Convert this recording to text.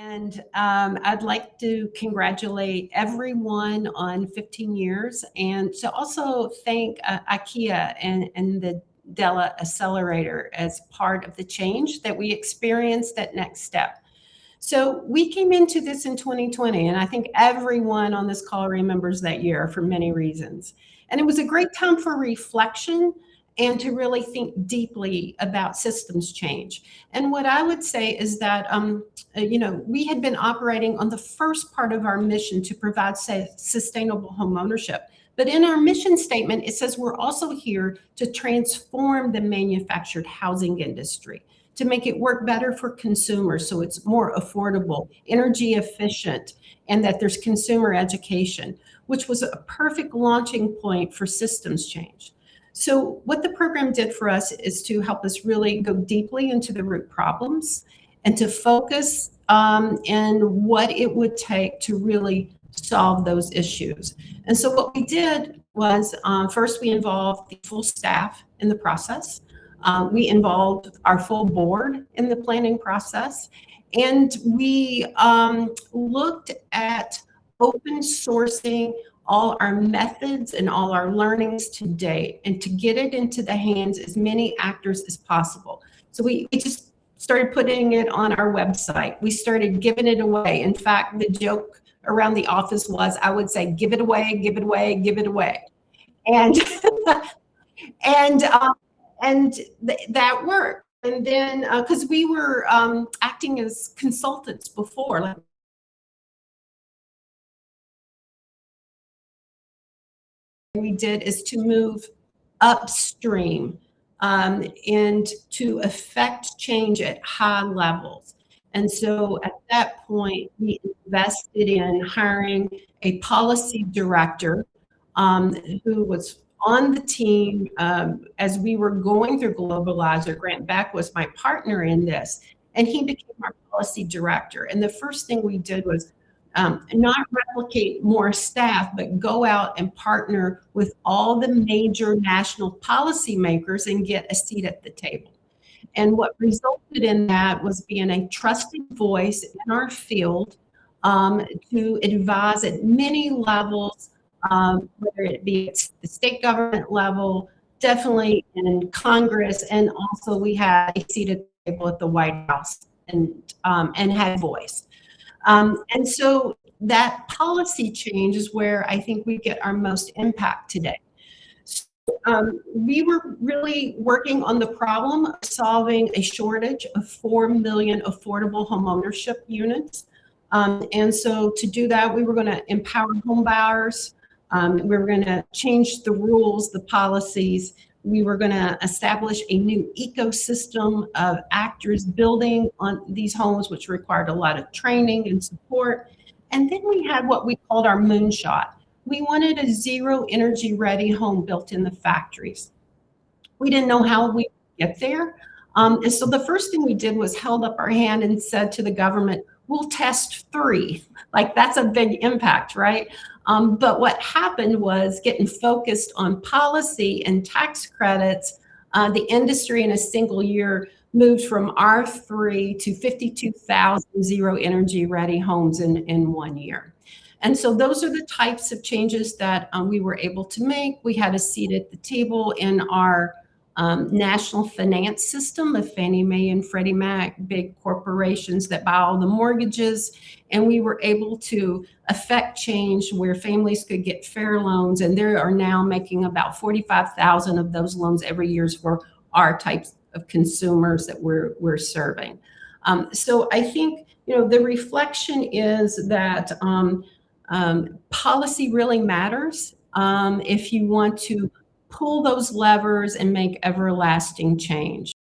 And I'd like to congratulate everyone on 15 years and to also thank IKEA and the Della Accelerator as part of the change that we experienced at Next Step. So we came into this in 2020, and I think everyone on this call remembers that year for many reasons. And it was a great time for reflection and to really think deeply about systems change. And what I would say is that, we had been operating on the first part of our mission to provide sustainable home ownership. But in our mission statement, it says we're also here to transform the manufactured housing industry, to make it work better for consumers so it's more affordable, energy efficient, and that there's consumer education, which was a perfect launching point for systems change. So what the program did for us is to help us really go deeply into the root problems and to focus in what it would take to really solve those issues. And so what we did was first we involved the full staff in the process. We involved our full board in the planning process, and we looked at open sourcing all our methods and all our learnings to date and to get it into the hands as many actors as possible. So we just started putting it on our website. We started giving it away. In fact, the joke around the office was, I would say, give it away, give it away, give it away. And that worked. And then, because we were acting as consultants before, like we did is to move upstream and to affect change at high levels. And so at that point, we invested in hiring a policy director who was on the team as we were going through Globalizer. Grant Beck was my partner in this, and he became our policy director. And the first thing we did was not replicate more staff, but go out and partner with all the major national policymakers and get a seat at the table. And what resulted in that was being a trusted voice in our field to advise at many levels, whether it be at the state government level, definitely in Congress, and also we had a seat at the table at the White House and had voice. And so that policy change is where I think we get our most impact today. So, we were really working on the problem of solving a shortage of 4 million affordable homeownership units. And so to do that, we were going to empower home buyers. We were going to change the rules, the policies. We were going to establish a new ecosystem of actors building on these homes, which required a lot of training and support. And then we had what we called our moonshot. We wanted a zero energy ready home built in the factories. We didn't know how we would get there. And so the first thing we did was held up our hand and said to the government, we'll test 3. Like, that's a big impact, right? But what happened was, getting focused on policy and tax credits, the industry in a single year moved from R3 to 52,000 zero energy ready homes in 1 year. And so those are the types of changes that we were able to make. We had a seat at the table in our national finance system of Fannie Mae and Freddie Mac, big corporations that buy all the mortgages. And we were able to affect change where families could get fair loans. And they are now making about 45,000 of those loans every year for our types of consumers that we're serving. So I think, the reflection is that policy really matters if you want to pull those levers and make everlasting change.